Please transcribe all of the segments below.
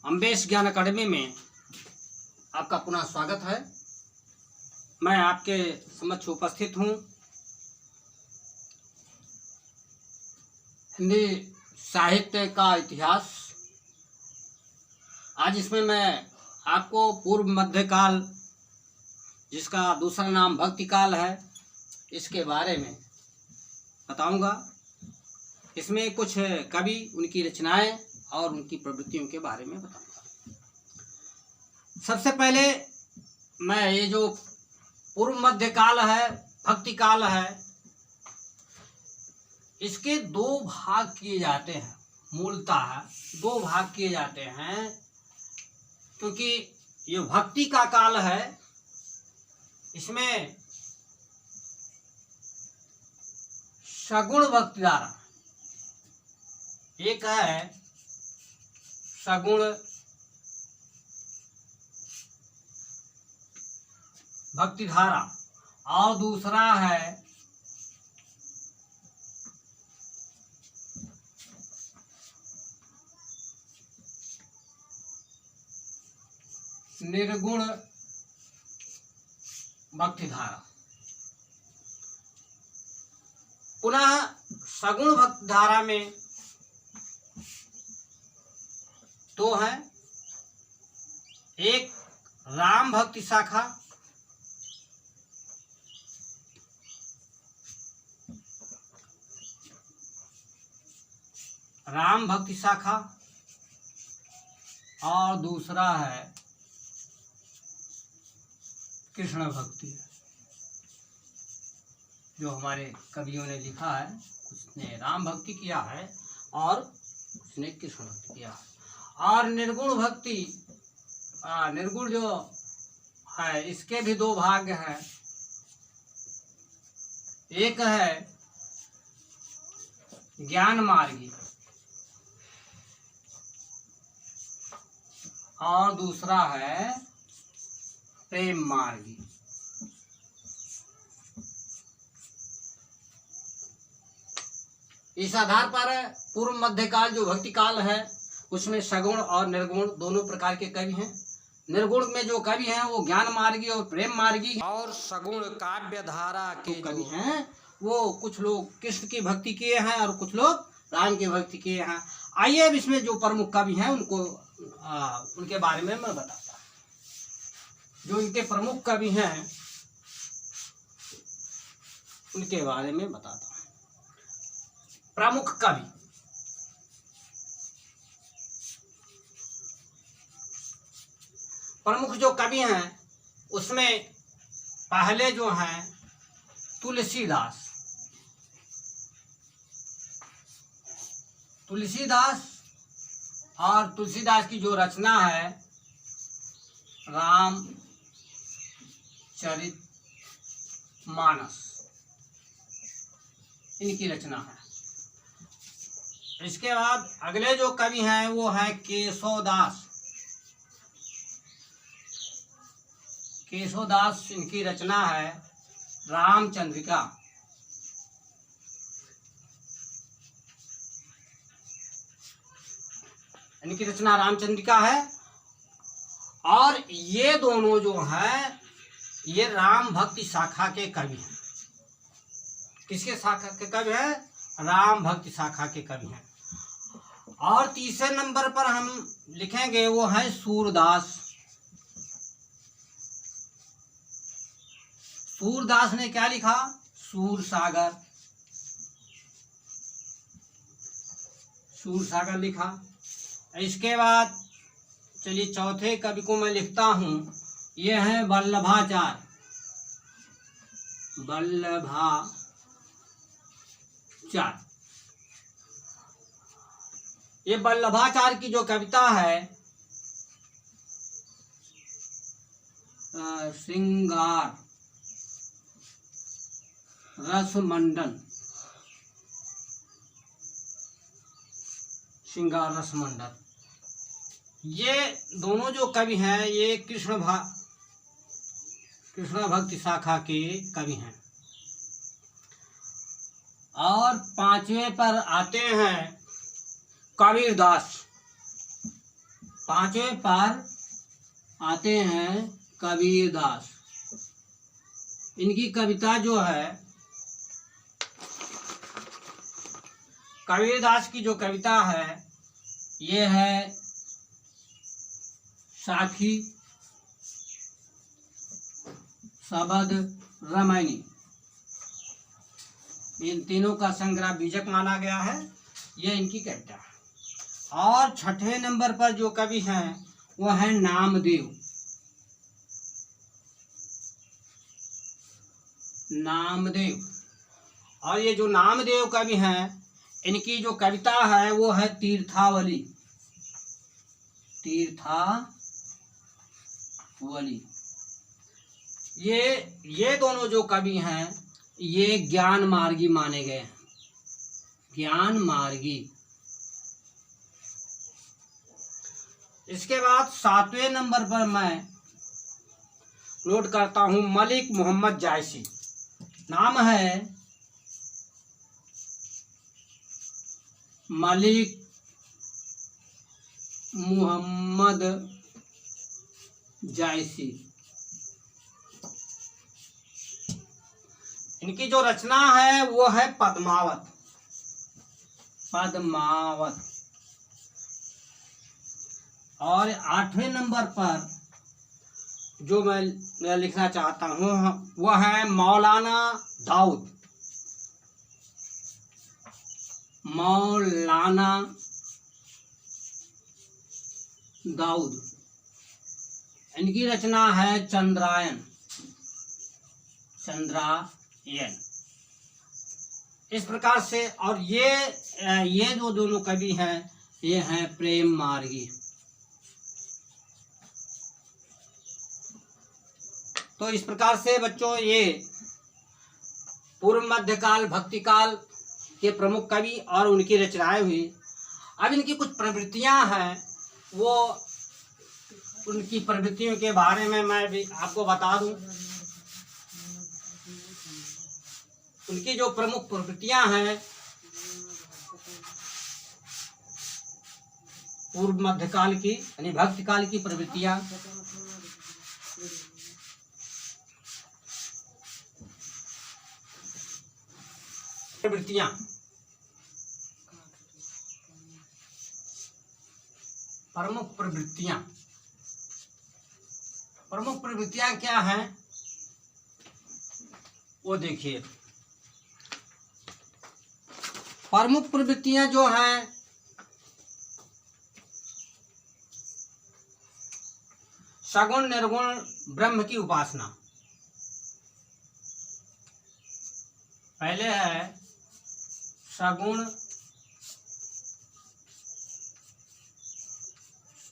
अम्बेश ज्ञान अकादमी में आपका पुनः स्वागत है। मैं आपके समक्ष उपस्थित हूँ। हिंदी साहित्य का इतिहास। आज इसमें मैं आपको पूर्व मध्यकाल, जिसका दूसरा नाम भक्ति काल है, इसके बारे में बताऊंगा। इसमें कुछ कवि, उनकी रचनाएं और उनकी प्रवृत्तियों के बारे में बताऊंगा। सबसे पहले मैं ये जो पूर्व मध्य काल है, भक्ति काल है, इसके दो भाग किए जाते हैं। मूलतः दो भाग किए जाते हैं, क्योंकि ये भक्ति का काल है, इसमें सगुण भक्ति धारा एक है, सगुण भक्ति धारा, और दूसरा है निर्गुण भक्ति धारा। पुनः सगुण भक्ति धारा में दो है, एक राम भक्ति शाखा, राम भक्ति शाखा, और दूसरा है कृष्ण भक्ति, जो हमारे कवियों ने लिखा है। कुछ ने राम भक्ति किया है और कुछ ने कृष्ण भक्ति किया है। और निर्गुण भक्ति, निर्गुण जो है, इसके भी दो भाग हैं। एक है ज्ञान मार्गी और दूसरा है प्रेम मार्गी। इस आधार पर पूर्व मध्यकाल जो भक्ति काल है, उसमें सगुण और निर्गुण दोनों प्रकार के कवि हैं। निर्गुण में जो कवि हैं वो ज्ञान मार्गी और प्रेम मार्गी, और सगुण काव्य धारा के कवि हैं वो कुछ लोग कृष्ण की भक्ति किए हैं और कुछ लोग राम की भक्ति किए हैं। आइए अब इसमें जो प्रमुख कवि हैं उनको उनके बारे में मैं बताता हूँ। जो इनके प्रमुख कवि हैं उनके बारे में बताता हूँ। प्रमुख कवि, प्रमुख जो कवि हैं उसमें पहले जो हैं तुलसीदास। तुलसीदास और तुलसीदास की जो रचना है रामचरित मानस, इनकी रचना है। इसके बाद अगले जो कवि हैं वो है केशवदास। केशवदास, इनकी रचना है रामचंद्रिका। इनकी रचना रामचंद्रिका है। और ये दोनों जो हैं ये राम भक्ति शाखा के कवि हैं। किसके शाखा के कवि हैं? राम भक्ति शाखा के कवि हैं। और तीसरे नंबर पर हम लिखेंगे वो है सूरदास। सूरदास ने क्या लिखा? सूर सागर, सूर सागर लिखा। इसके बाद चलिए चौथे कवि को मैं लिखता हूं, ये है वल्लभाचार्य। वल्लभाचार्य, ये वल्लभाचार्य की जो कविता है श्रृंगार रसमंडन, श्रृंगार रसमंडन, ये दोनों जो कवि हैं ये कृष्ण भक्ति शाखा के कवि हैं। और पांचवें पर आते हैं कबीरदास। पांचवें पर आते हैं कबीरदास। इनकी कविता जो है, कबीरदास की जो कविता है ये है साखी, शबद, रामायणी। इन तीनों का संग्रह बीजक माना गया है। ये इनकी कविता है। और छठवें नंबर पर जो कवि हैं वो है नामदेव। नामदेव। और ये जो नामदेव कवि हैं, इनकी जो कविता है वो है तीर्थावली। तीर्थावली। ये दोनों जो कवि हैं ये ज्ञान मार्गी माने गए हैं। ज्ञान मार्गी। इसके बाद सातवें नंबर पर मैं नोट करता हूं मलिक मोहम्मद जायसी। नाम है मलिक मोहम्मद जायसी। इनकी जो रचना है वो है पद्मावत। पद्मावत। और आठवें नंबर पर जो मैं लिखना चाहता हूँ वह है मौलाना दाऊद। मौलाना दाऊद। इनकी रचना है चंद्रायन। चंद्रायन। इस प्रकार से। और ये जो दोनों कवि हैं ये हैं प्रेम मार्गी। तो इस प्रकार से बच्चों ये पूर्व मध्यकाल भक्तिकाल के प्रमुख कवि और उनकी रचनाएं हुई। अब इनकी कुछ प्रवृत्तियां हैं, वो उनकी प्रवृत्तियों के बारे में मैं भी आपको बता दूं। उनकी जो प्रमुख प्रवृत्तियां हैं पूर्व मध्यकाल की यानी भक्तिकाल की प्रवृत्तियां। प्रवृत्तियां प्रमुख प्रवृत्तियां क्या हैं वो देखिए। प्रमुख प्रवृत्तियां जो हैं सगुण निर्गुण ब्रह्म की उपासना। पहले है सगुण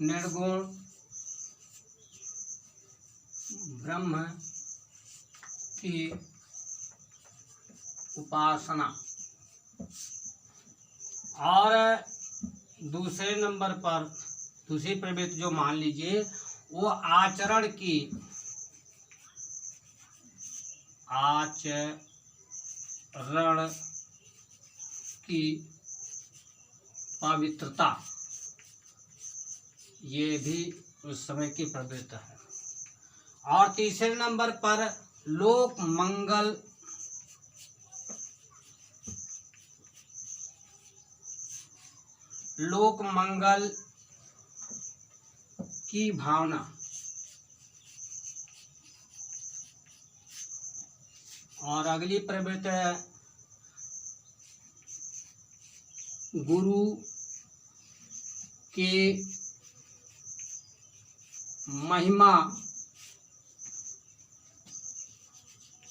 निर्गुण ब्रह्म की उपासना। और दूसरे नंबर पर दूसरी प्रवृत्ति जो मान लीजिए वो आचरण की पवित्रता। ये भी उस समय की प्रवृत्ति है। और तीसरे नंबर पर लोक मंगल की भावना। और अगली प्रवृत्ति है गुरु के महिमा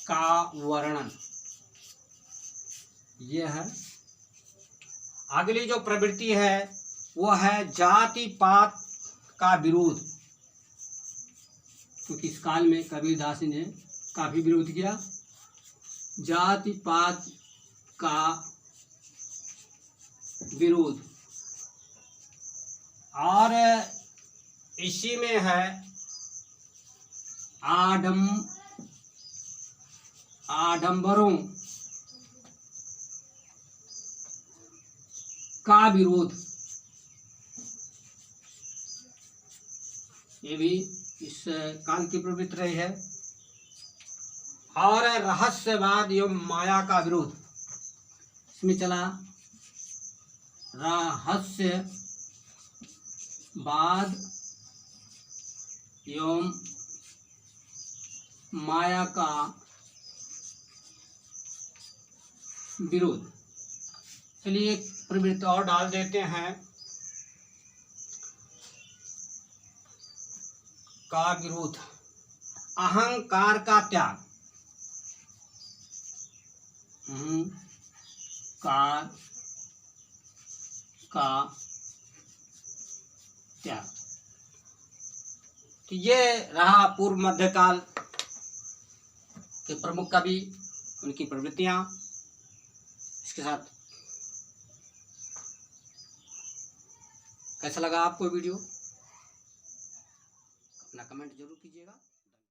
का वर्णन। यह है। अगली जो प्रवृत्ति है वो है जाति पात का विरोध, क्योंकि इस काल में कबीरदास ने काफी विरोध किया। जाति पात का विरोध। और इसी में है आडंबरों का विरोध। ये भी इस काल की प्रवृत्ति रही है। और रहस्यवाद एवं माया का विरोध, इसमें चला रहस्यवाद एवं माया का विरोध। चलिए एक प्रवृत्ति और डाल देते हैं, का विरोध, अहंकार का त्याग। अहंकार का त्याग। तो ये रहा पूर्व मध्यकाल के प्रमुख कवि, उनकी प्रवृत्तियां। इसके साथ कैसा लगा आपको वीडियो, अपना कमेंट जरूर कीजिएगा।